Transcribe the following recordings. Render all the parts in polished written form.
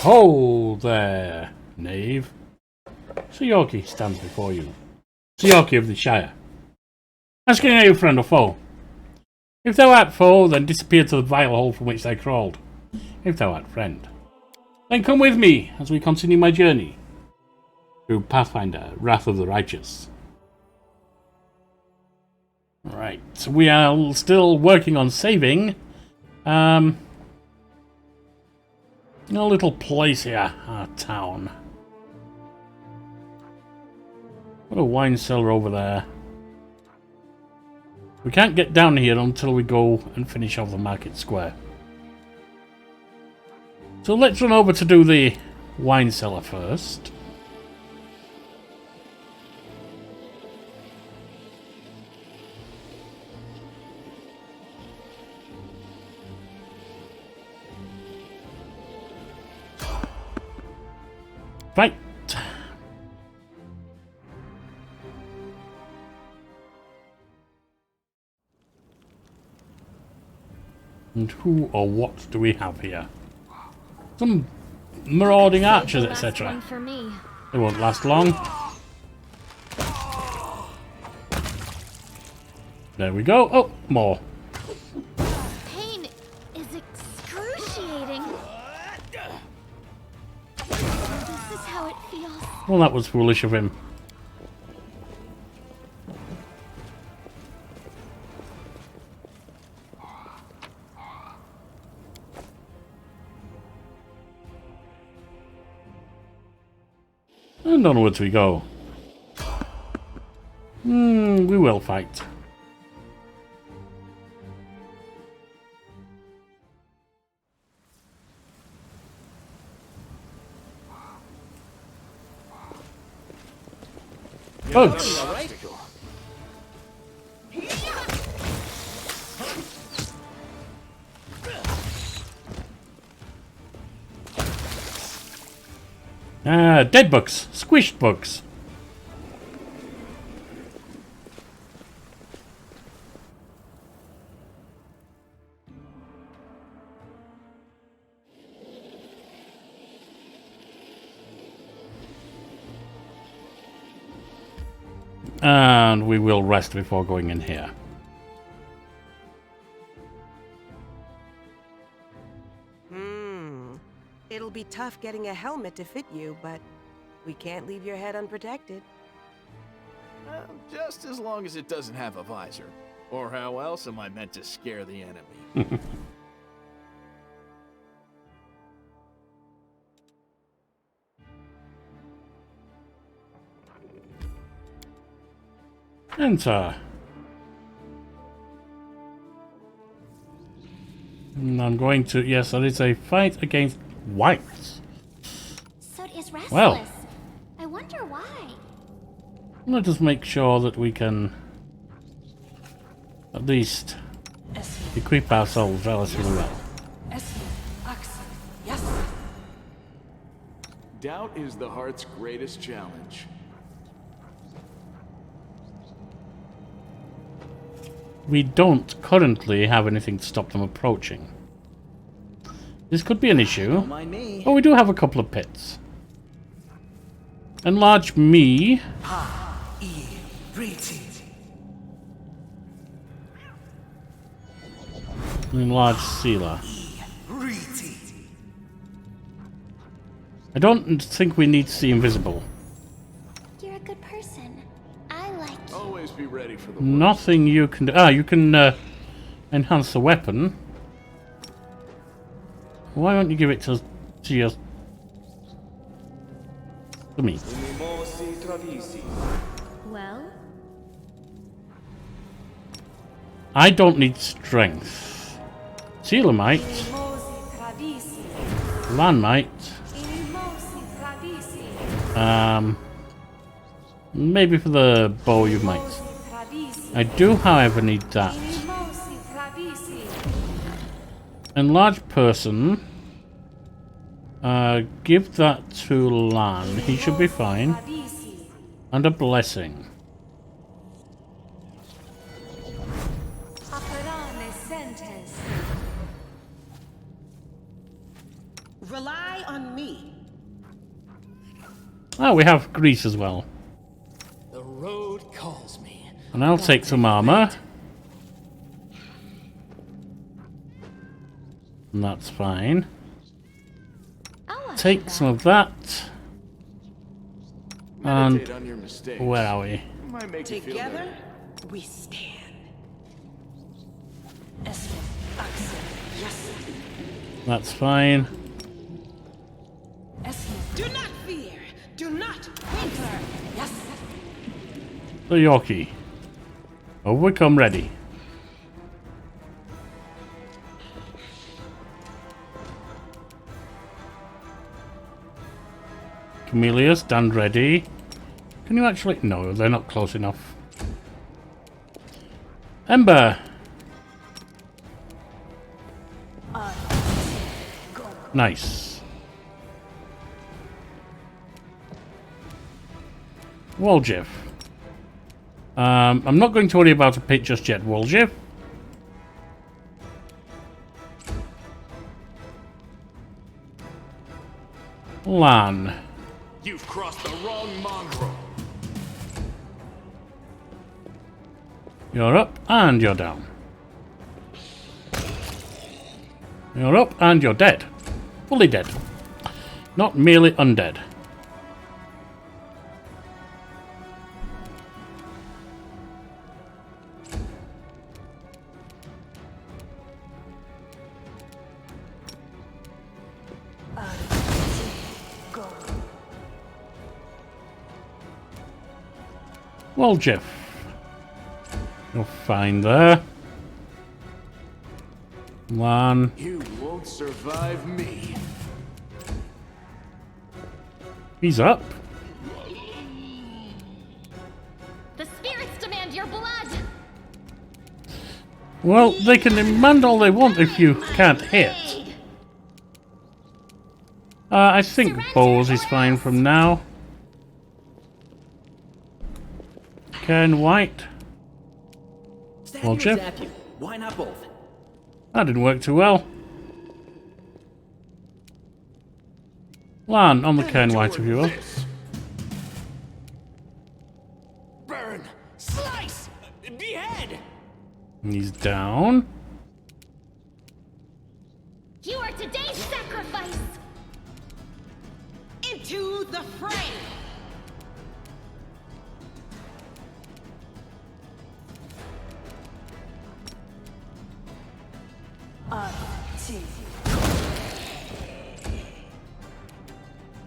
Ho there, knave. Sir Yorkie stands before you. Sir Yorkie of the Shire. Asking are you friend or foe? If thou art foe, then disappear to the vile hole from which thou crawled. If thou art friend, then come with me as we continue my journey through Pathfinder, Wrath of the Righteous. Right, we are still working on saving. A little place here, our town. What a wine cellar over there. We can't get down here until we go and finish off the market square. So let's run over to do the wine cellar first. Right. And who or what do we have here? Some marauding archers, etc. They won't last long. There we go. Oh, more. Pain is excruciating. This is how it feels. Well, that was foolish of him. And onwards we go. We will fight. Bugs! Dead bugs. Squished bugs. And we will rest before going in here. It'll be tough getting a helmet to fit you, but we can't leave your head unprotected. Just as long as it doesn't have a visor. Or how else am I meant to scare the enemy? Enter. And I'm going to... Yes, that is a fight against whites. So is restless. Well. I wonder why. Let us make sure that we can at least equip ourselves relatively well. Doubt is the heart's greatest challenge. We don't currently have anything to stop them approaching. This could be an issue. Oh, we do have a couple of pits. Enlarge me. Enlarge Sealer. I don't think we need to see invisible. You're a good person. I like you. Always be ready for the Nothing you can do. Ah, you can enhance the weapon. Why don't you give it to your... to me? Well? I don't need strength. Sealer might. Lan might. Maybe for the bow you might. I do, however, need that. Enlarge person. Give that to Lan. He should be fine. And a blessing. rely on me. Oh, we have grease as well. The road calls me. And I'll take some armor. And that's fine. I'll watch Take you some of that. And Meditate on your mistakes. where are we? Might make you feel Together, better. we stand. That's fine. Do not fear. Do not whimper. Yes. The Yorkie. Over we come ready. Camellia, stand ready. Can you actually... No, they're not close enough. Ember! Nice. Woljif. I'm not going to worry about a pit just yet, Woljif. Lan. You've crossed the wrong mongrel. You're up and you're down. You're up and you're dead. Fully dead. Not merely undead. Well, Jeff. You're fine there. One. You won't survive me. He's up. The spirits demand your blood. Well, they can demand all they want if you can't hit. I think Bowles is fine from now. Ken White. Well, Jeff. Why not both? That didn't work too well. Lan on the Ken White, if you will. Burn! Slice! Behead! He's down. You are today's sacrifice. Into the fray.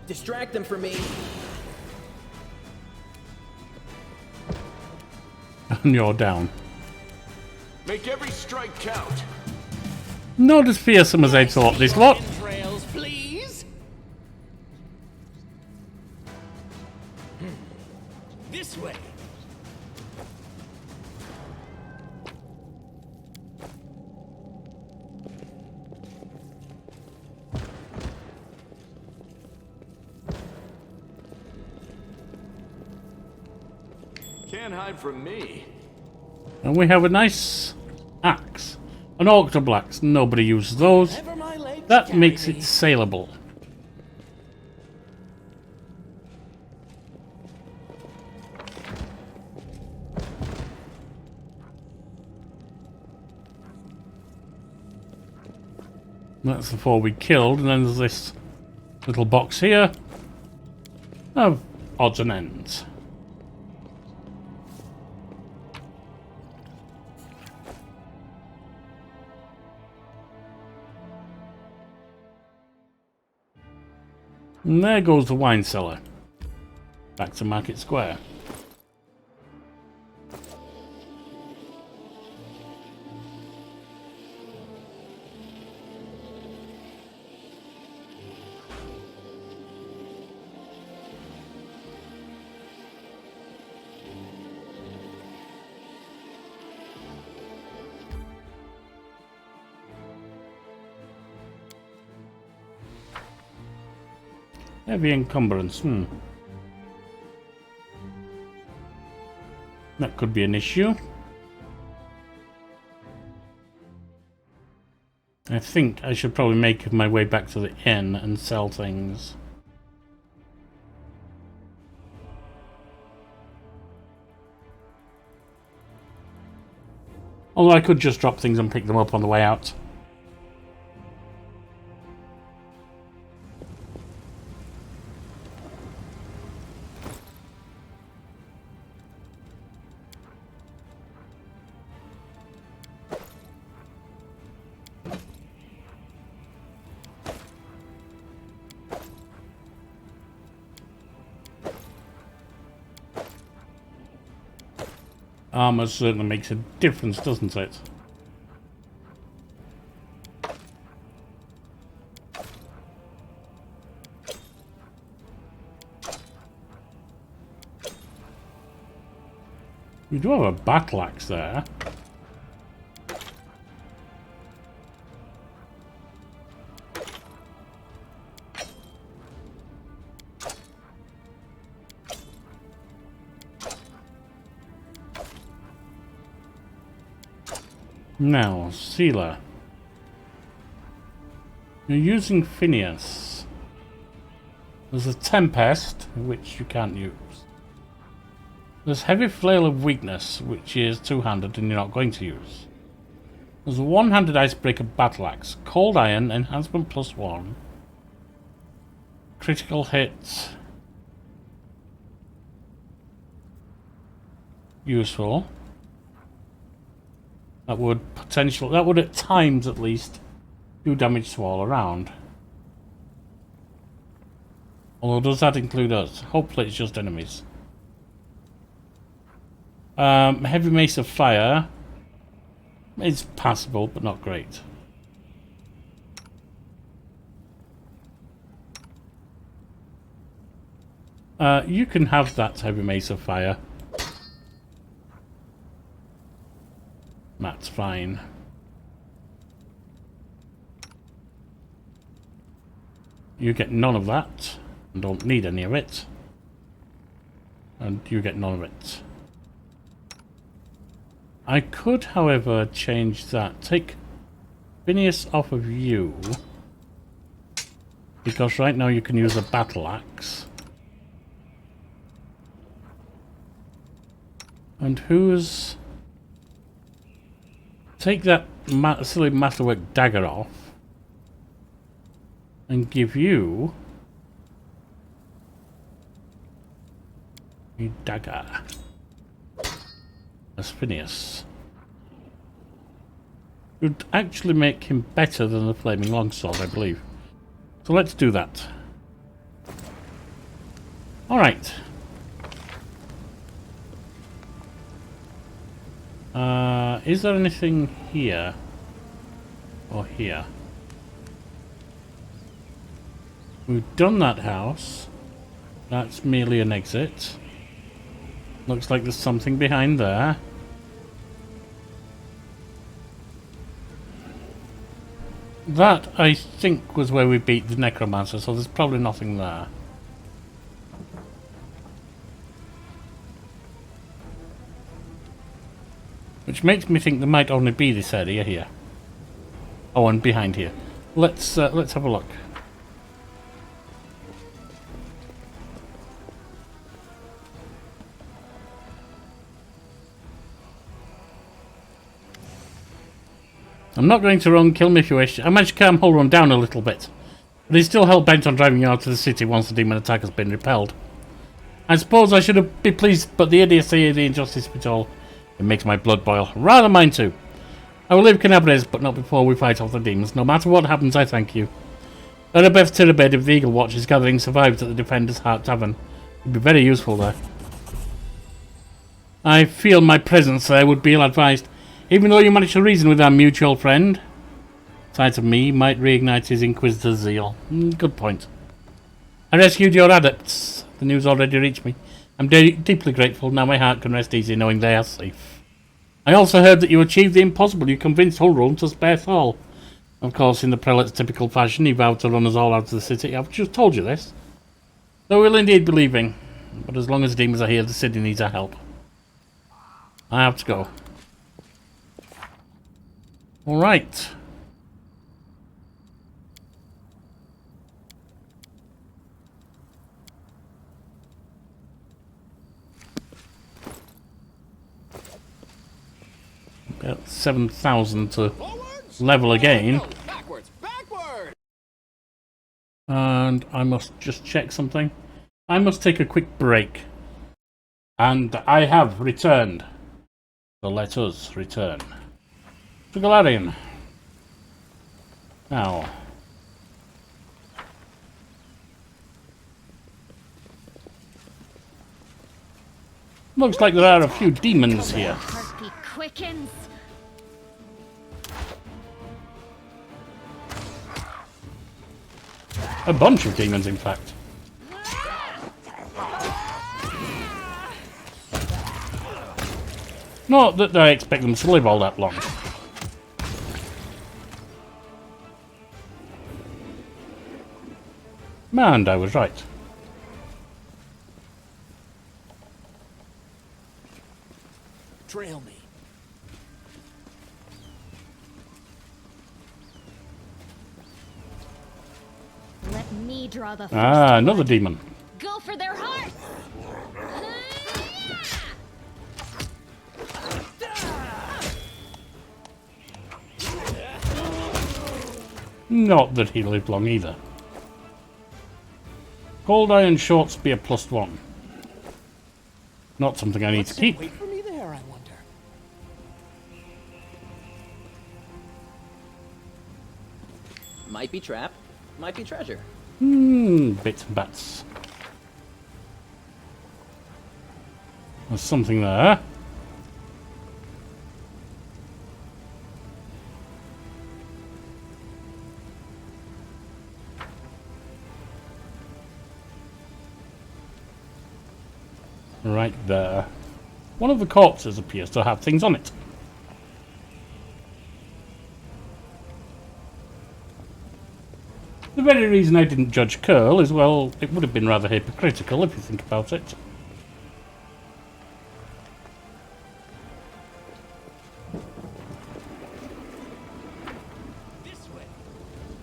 Distract them from me. And you're down. Make every strike count. Not as fearsome as I thought this lot. Entrails, please. This way. Can't hide from me. And we have a nice axe. An octoblax. Nobody uses those. Never my legs That carry makes me. it saleable. That's the 4 we killed, and then there's this little box here of odds and ends. And there goes the wine cellar. Back to Market Square. Heavy encumbrance, That could be an issue. I think I should probably make my way back to the inn and sell things. Although I could just drop things and pick them up on the way out. Armour certainly makes a difference, doesn't it? We do have a battle axe there. Now, Sealer. You're using Phineas. There's a Tempest, which you can't use. There's Heavy Flail of Weakness, which is two-handed and you're not going to use. There's a one-handed Icebreaker Battle Axe. Cold Iron, Enhancement +1. Critical hit. Useful. That would at times at least do damage to all around. Although does that include us? Hopefully it's just enemies. Heavy Mace of Fire is passable but not great. You can have that Heavy Mace of Fire. That's fine. You get none of that, and don't need any of it. And you get none of it. I could, however, change that. Take Phineas off of you. Because right now you can use a battle axe. And who's... Take that silly masterwork dagger off and give you a dagger as Phineas. Would actually make him better than the flaming longsword, I believe. So let's do that. Alright. Is there anything here? Or here? We've done that house. That's merely an exit. Looks like there's something behind there. That, I think, was where we beat the Necromancer, so there's probably nothing there. Which makes me think there might only be this area here. Oh, and behind here. Let's have a look. I'm not going to run, kill me if you wish. I managed to calm Holrun down a little bit. But he's still hell-bent on driving you out of the city once the demon attack has been repelled. I suppose I should be pleased, but the idiocy of the injustice of it all, it makes my blood boil. Rather mine too. I will leave Canabres, but not before we fight off the demons. No matter what happens, I thank you. Erebeth Tirabed of the Eagle Watch's gathering survives at the Defender's Heart Tavern. It would be very useful there. I feel my presence there would be ill-advised. Even though you managed to reason with our mutual friend, sight of me might reignite his Inquisitor's zeal. Good point. I rescued your adepts. The news already reached me. I'm deeply grateful. Now my heart can rest easy knowing they are safe. I also heard that you achieved the impossible. You convinced Holrun to spare Thal. Of course, in the prelate's typical fashion, he vowed to run us all out of the city. I've just told you this. Though we'll indeed be leaving. But as long as the demons are here, the city needs our help. I have to go. Alright. 7,000 to level again. And I must just check something. I must take a quick break. And I have returned. So let us return to Golarian. Now. Looks like there are a few demons here. Heartbeat quickens. A bunch of demons, in fact. Not that I expect them to live all that long. And I was right. Trail me. Let me draw the first Another one. demon. Go for their hearts. Not that he lived long either. Cold iron short spear +1. Not something I need to keep. Wait for me there, I wonder. Might be trap, might be treasure. Bits and bats. There's something there. Right there. One of the corpses appears to have things on it. The very reason I didn't judge Curl is, well, it would have been rather hypocritical if you think about it.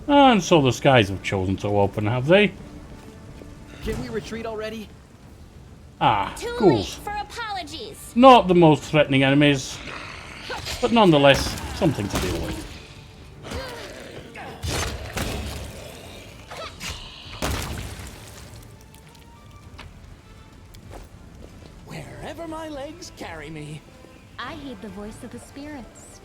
And so the skies have chosen to open, have they? Can we retreat already? Ah, Too late ghouls. for apologies. Not the most threatening enemies, but nonetheless, something to deal with. Wherever my legs carry me. I heed the voice of the spirits.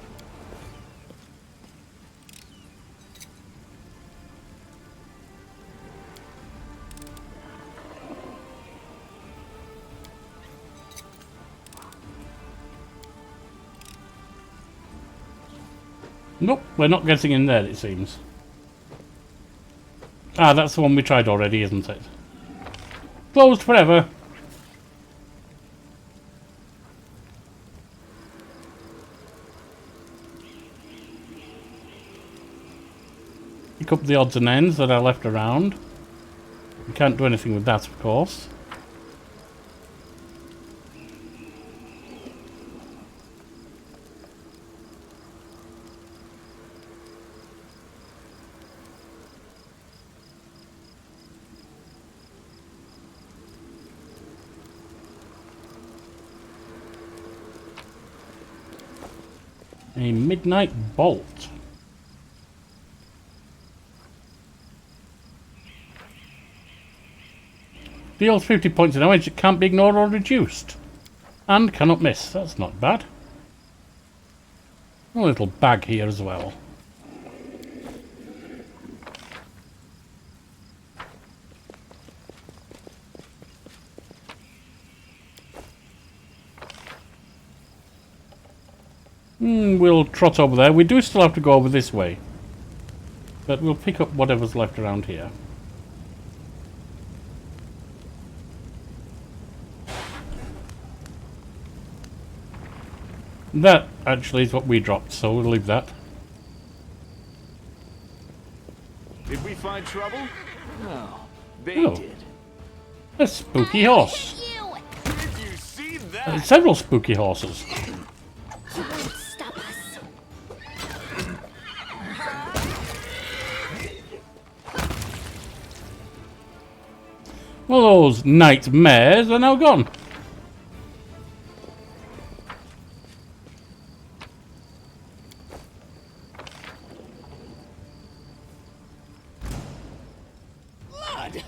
Nope, we're not getting in there, it seems. Ah, that's the one we tried already, isn't it? Closed forever. Pick up the odds and ends that are left around. We can't do anything with that, of course. A midnight bolt. Deals 50 points of damage that can't be ignored or reduced. And cannot miss. That's not bad. A little bag here as well. We'll trot over there. We do still have to go over this way. But we'll pick up whatever's left around here. That actually is what we dropped, so we'll leave that. Did we find trouble? No, they Oh. did. A spooky horse. You Did you see that? Several spooky horses. won't stop us. Well, those nightmares are now gone. God!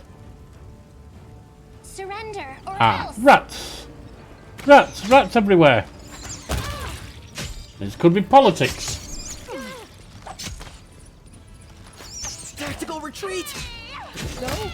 Surrender or Ah, else. rats! Rats! Rats everywhere! This could be politics. Tactical retreat! No?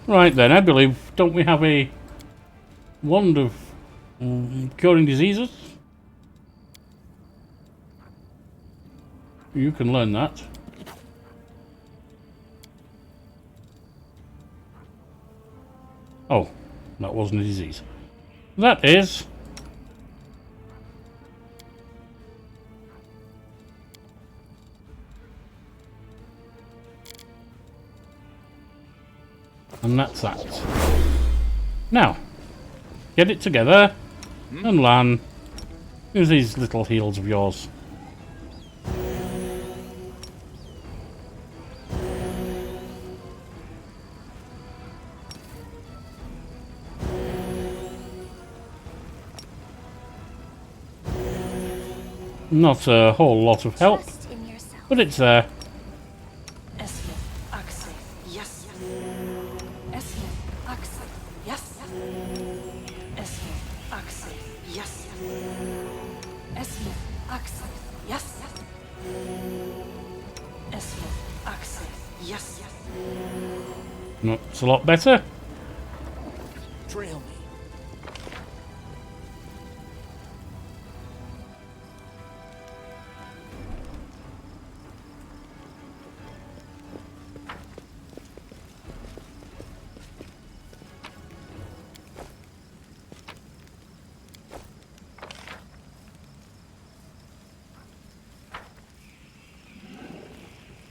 Right then, I believe, don't we have a wand of curing diseases? You can learn that. Oh, that wasn't a disease. That is... And that's that. Now, get it together and land. Use these little heels of yours. Not a whole lot of help, Trust in yourself. but it's there. Yes. Yes. Yes. That's a lot better. Trail me.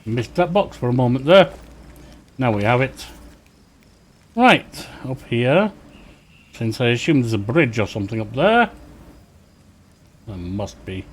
Missed that box for a moment there. Now we have it. Right, up here. Since I assume there's a bridge or something up there. There must be.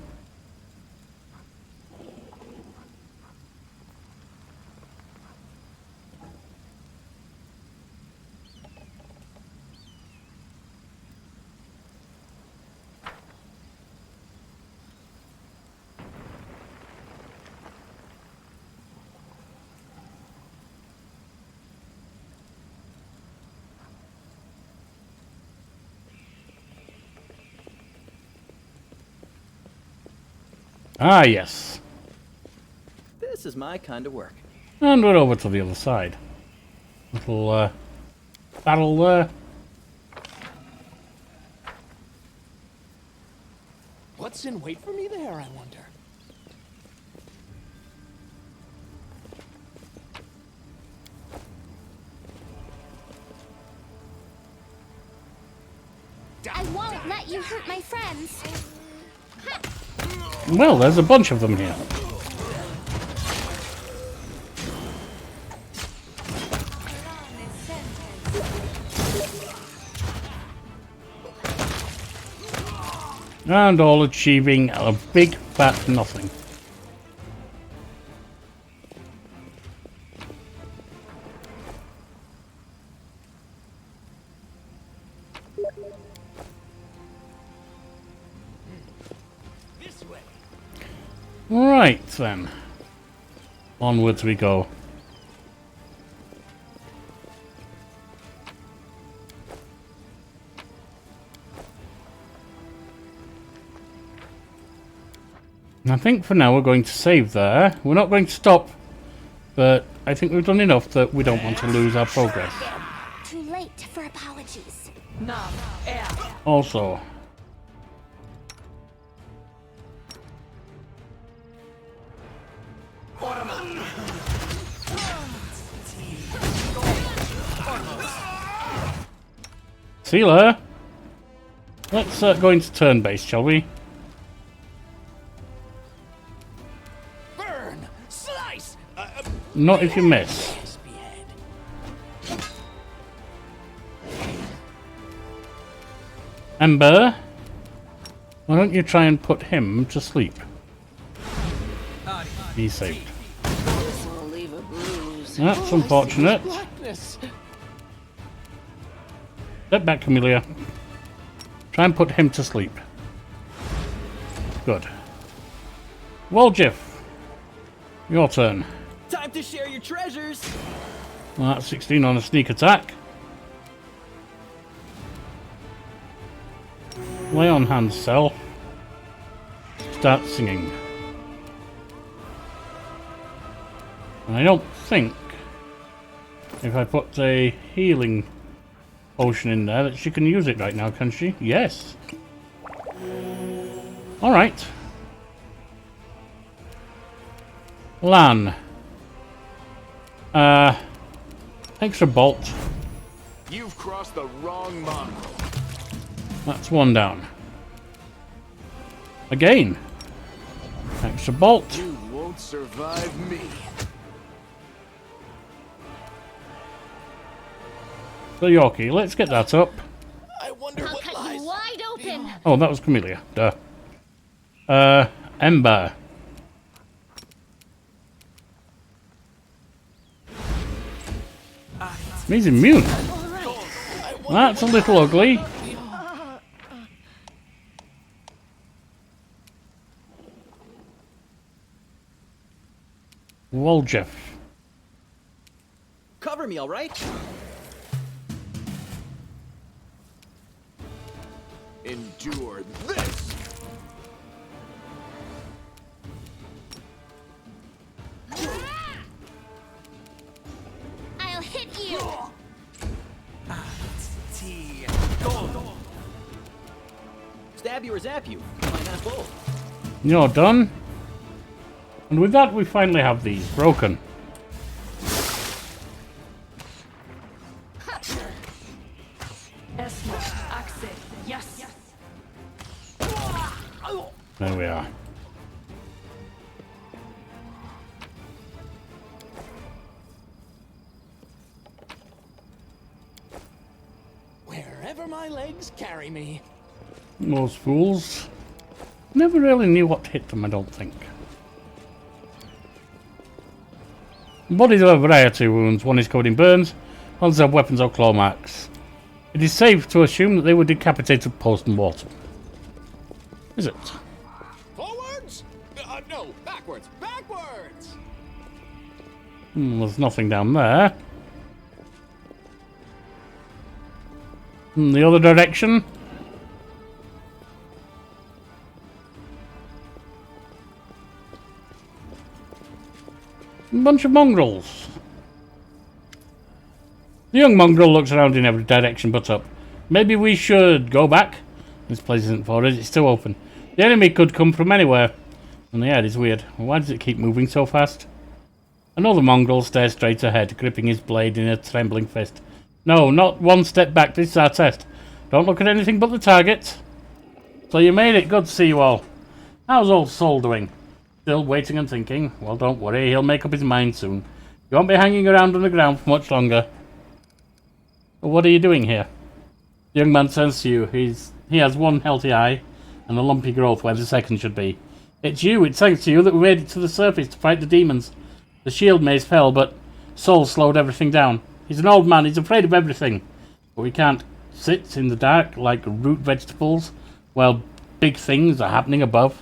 Ah, yes. This is my kind of work. And we're over to the other side. Little battle there. What's in wait for me there, I wonder? I won't let you hurt my friends. Well, there's a bunch of them here. And all achieving a big fat nothing. Right then. Onwards we go. I think for now we're going to save there. We're not going to stop, but I think we've done enough that we don't want to lose our progress. Too late for apologies. Also, Sealer, let's go into turn base, shall we? Burn! Slice! Not if you miss. Behead. Ember, why don't you try and put him to sleep? He's saved. This will leave a bruise. That's unfortunate. Blackness. Step back, Camellia. Try and put him to sleep. Good. Woljif, your turn. Time to share your treasures. Well, that's 16 on a sneak attack. Lay on hands, Cell. Start singing. I don't think if I put a healing potion in there that she can use it right now, can she? Yes. Alright. Lan. Extra bolt. You've crossed the wrong mark. That's one down. Again. Extra bolt. You won't survive me. So Yorkie, let's get that up. I wonder I'll what cut lies. you wide open. Oh, that was Camellia. Duh. Ember. He's immune. That's a little ugly. Woljif. Cover me, all right? Endure this. I'll hit you. Stab you or zap you. Why not both? You're done. And with that, we finally have these broken. There we are. Wherever my legs carry me. Those fools. Never really knew what hit them, I don't think. Bodies have a variety of wounds. One is covered in burns, others have weapons or claw marks. It is safe to assume that they were decapitated post-mortem. Is it? Forwards? No, backwards. Backwards. There's nothing down there. The other direction? A bunch of mongrels. The young mongrel looks around in every direction but up. Maybe we should go back. This place isn't for us, it's still open. The enemy could come from anywhere. And the air is weird. Why does it keep moving so fast? Another mongrel stares straight ahead, gripping his blade in a trembling fist. No, not one step back, this is our test. Don't look at anything but the target. So you made it, good to see you all. How's old Soul doing? Still waiting and thinking? Well, don't worry, he'll make up his mind soon. You won't be hanging around on the ground for much longer. But what are you doing here? The young man turns to you. He has one healthy eye and a lumpy growth where the second should be. It's thanks to you that we made it to the surface to fight the demons. The shield maze fell, but Soul slowed everything down. He's an old man, he's afraid of everything. But we can't sit in the dark like root vegetables while big things are happening above.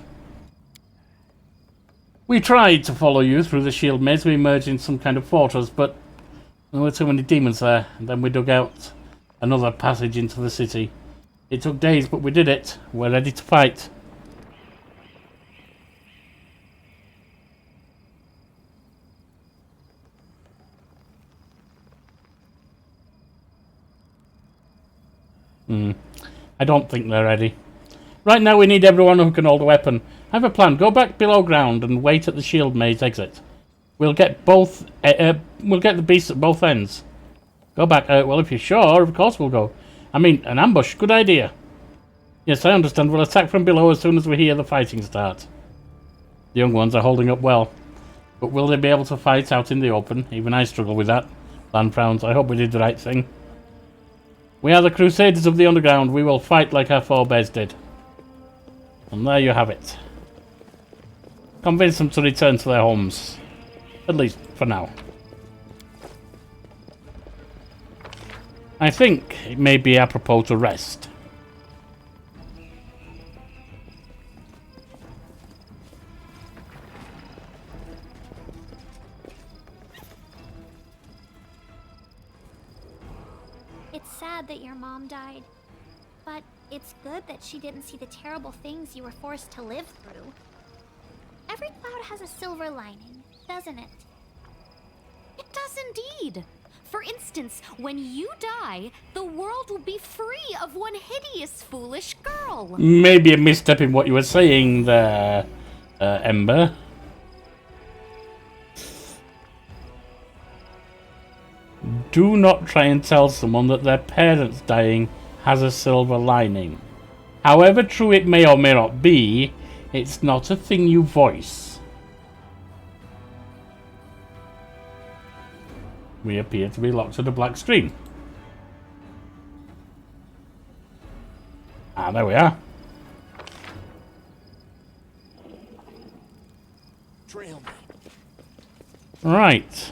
We tried to follow you through the shield maze. We emerged in some kind of fortress, but there were too many demons there. And then we dug out another passage into the city. It took days, but we did it. We're ready to fight. I don't think they're ready. Right now we need everyone who can hold a weapon. I have a plan. Go back below ground and wait at the shield maze exit. We'll get the beasts at both ends. Go back. Well, if you're sure, of course we'll go. I mean, an ambush. Good idea. Yes, I understand. We'll attack from below as soon as we hear the fighting start. The young ones are holding up well. But will they be able to fight out in the open? Even I struggle with that. Lan frowns. I hope we did the right thing. We are the Crusaders of the Underground. We will fight like our forebears did. And there you have it. Convince them to return to their homes. At least for now. I think it may be apropos to rest. It's sad that your mom died, but it's good that she didn't see the terrible things you were forced to live through. Every cloud has a silver lining, doesn't it? It does indeed. For instance, when you die, the world will be free of one hideous, foolish girl. Maybe a misstep in what you were saying there, Ember. Do not try and tell someone that their parents dying has a silver lining. However true it may or may not be, it's not a thing you voice. We appear to be locked to the black screen. Ah, there we are. Trail me. Right.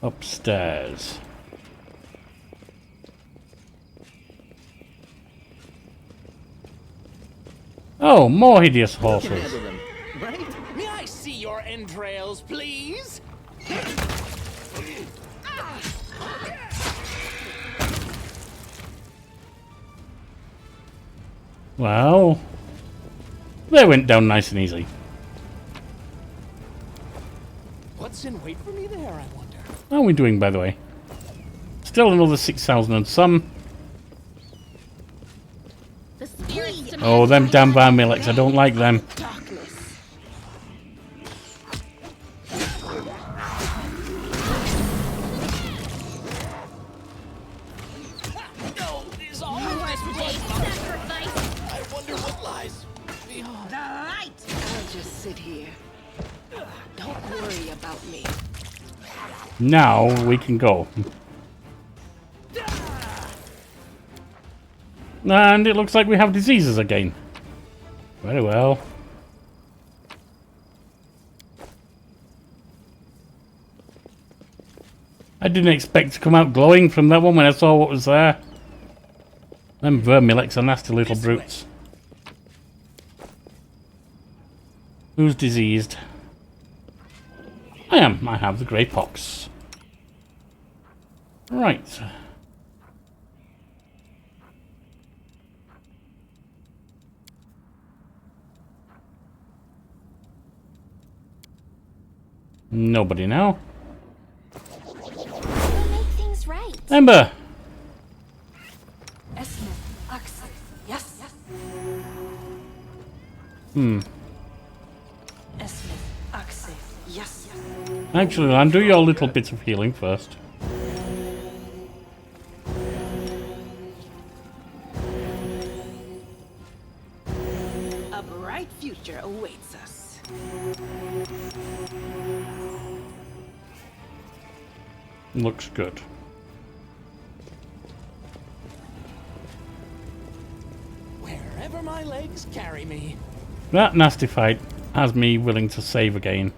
Upstairs. Oh, more hideous You can horses. handle them, right? May I see your entrails, please? Well, they went down nice and easy. What's in wait for me there, I wonder? How are we doing, by the way? Still another 6,000 and some. The spirits demand Oh, them damn Varmilics, I don't like them. No, is all lies sacrifice. I wonder what lies beyond. I'll just sit here. Don't worry about me. Now we can go. And it looks like we have diseases again. Very well. I didn't expect to come out glowing from that one when I saw what was there. Them Vermilics are nasty little brutes. Who's diseased? I am. I have the grey pox. Right. Nobody now. We'll make things right. Ember! Yes. Yes. Actually, I'll do your little bit of healing first. A bright future awaits us. Looks good. Wherever my legs carry me. That nasty fight has me willing to save again.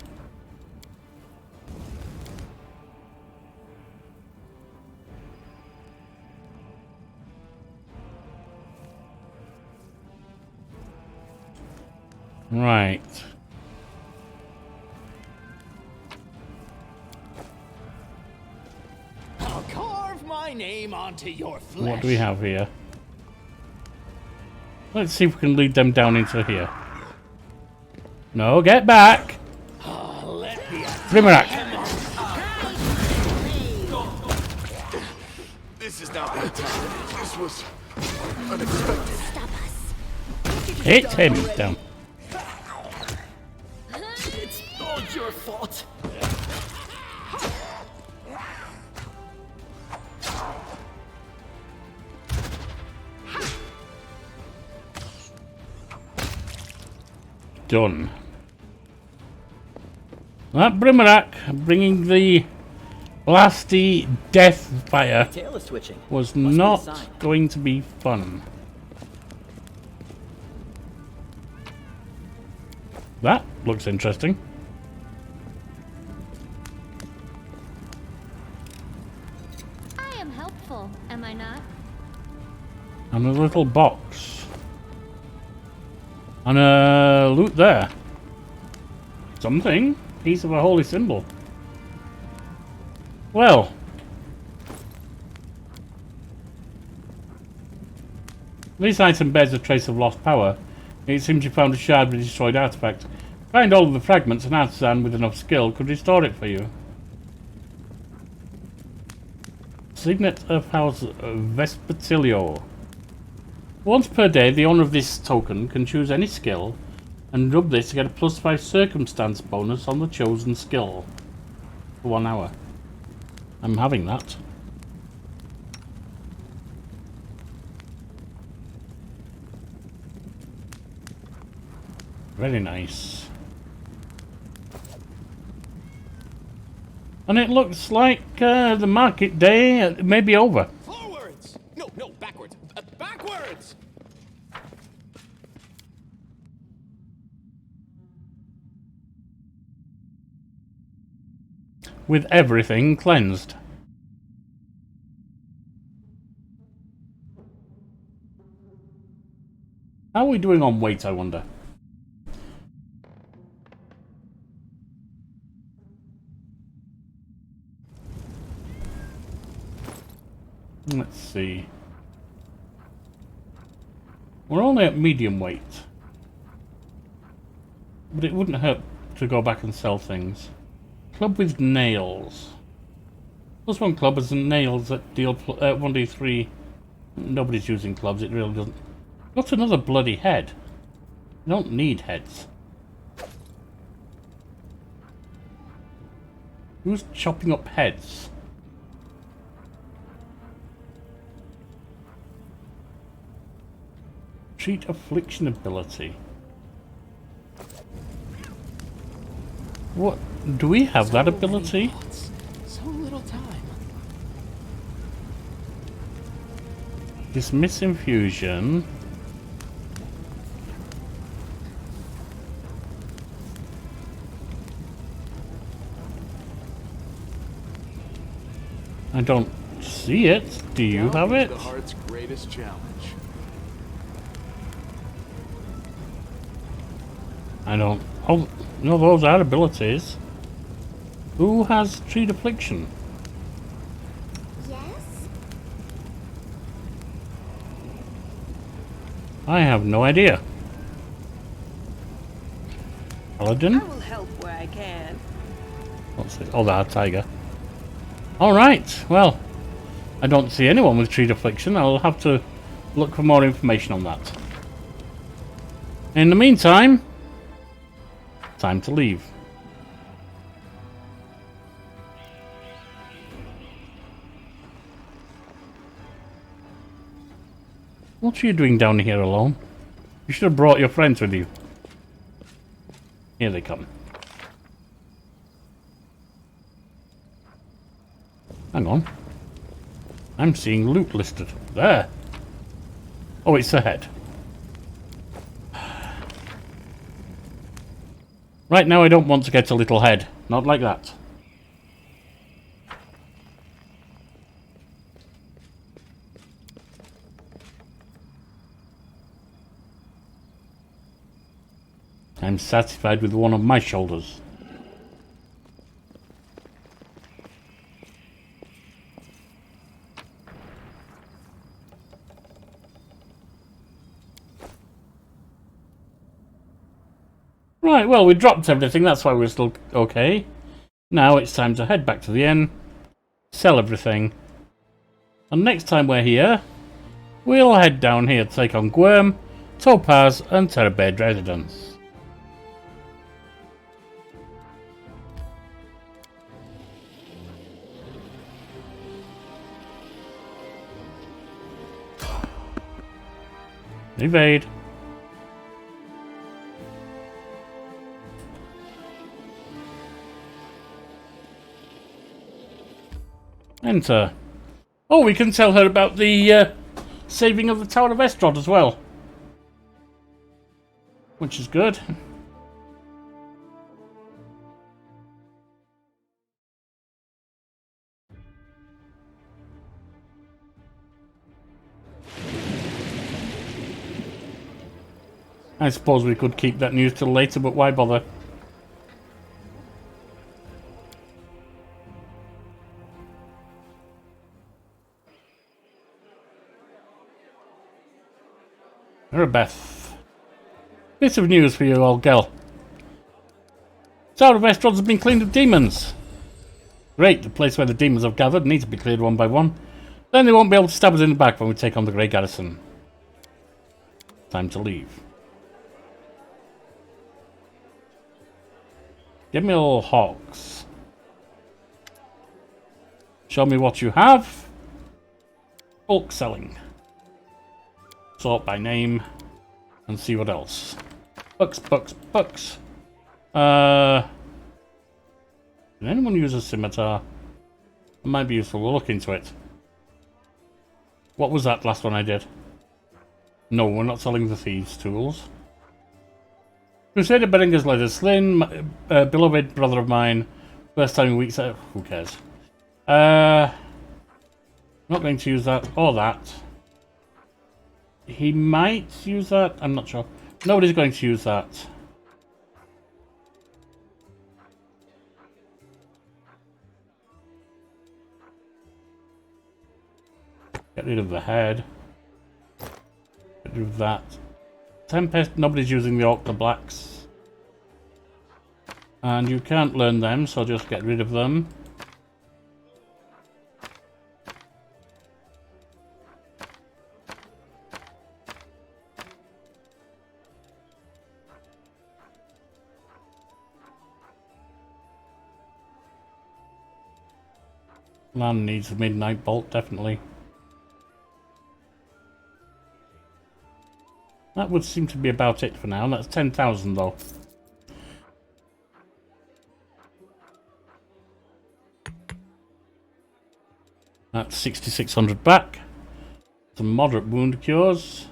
Right. I'll carve my name onto your flesh. What do we have here? Let's see if we can lead them down into here. No, get back! Let me Brimarack! This is not my time. This was unexpected. Stop us. Hit him down. It's all your fault. Done. That Brimarack bringing the blasty death fire Tail is twitching. was Must be a not sign. going to be fun. That looks interesting. I am helpful, am I not? And a little box. And a loot there. Something. Piece of a holy symbol. Well. This item bears a trace of lost power. It seems you found a shard with a destroyed artifact. Find all of the fragments, an artisan with enough skill could restore it for you. Signet of House Vespertilio. Once per day, the owner of this token can choose any skill and rub this to get a +5 circumstance bonus on the chosen skill for 1 hour. I'm having that. Very nice. And it looks like the market day may be over. Forwards! No, backwards. Backwards! With everything cleansed. How are we doing on weight, I wonder? Let's see. We're only at medium weight. But it wouldn't hurt to go back and sell things. Club with nails. +1 club has nails that deal 1d3. Nobody's using clubs, it really doesn't. Got another bloody head. You don't need heads. Who's chopping up heads? Treat affliction ability. What? Do we have that ability? So little time. Dismiss infusion. I don't see it. Do you have it? The heart's greatest challenge. I don't. Oh, no, those are abilities. Who has treat affliction? Yes? I have no idea. I Paladin? will help where I can. What's this? Oh, that tiger. Alright, well, I don't see anyone with treat affliction. I'll have to look for more information on that. In the meantime, time to leave. What are you doing down here alone? You should have brought your friends with you. Here they come. Hang on. I'm seeing loot listed. There. Oh, it's the head. Right now I don't want to get a little head. Not like that. I'm satisfied with one on my shoulders. Right, well, we dropped everything, that's why we're still okay. Now it's time to head back to the inn, sell everything. And next time we're here, we'll head down here to take on Gwyrm, Topaz, and Terabed residents. Evade. Enter. Oh, we can tell her about the saving of the Tower of Estrod as well. Which is good. I suppose we could keep that news till later, but why bother? Beth. Bit of news for you, old girl. Tower of restaurants has been cleaned of demons. Great, the place where the demons have gathered needs to be cleared one by one. Then they won't be able to stab us in the back when we take on the Grey Garrison. Time to leave. Give me all hawks. Show me what you have. Bulk selling. Sort by name. And see what else. Bucks. Can anyone use a scimitar? It might be useful. We'll look into it. What was that last one I did? No, we're not selling the thieves' tools. Crusader Berenger's letter. Slain, beloved brother of mine. First time in weeks. Who cares? Not going to use that or that. He might use that. I'm not sure. Nobody's going to use that. Get rid of the head. Get rid of that. Tempest, nobody's using the Orc the Blacks. And you can't learn them, so just get rid of them. Land needs a midnight bolt, definitely. That would seem to be about it for now. That's 10,000 though. That's 6,600 back. Some moderate wound cures.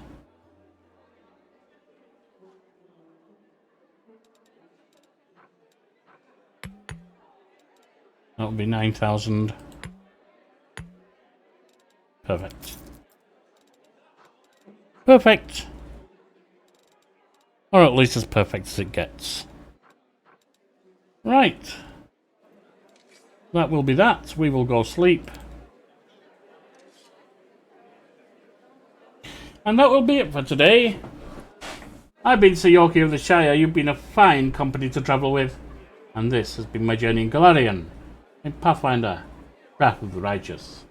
That would be 9,000. Perfect. Perfect. Or at least as perfect as it gets. Right. That will be that. We will go sleep. And that will be it for today. I've been Sir Yorkie of the Shire. You've been a fine company to travel with. And this has been my journey in Golarian, in Pathfinder, Wrath of the Righteous.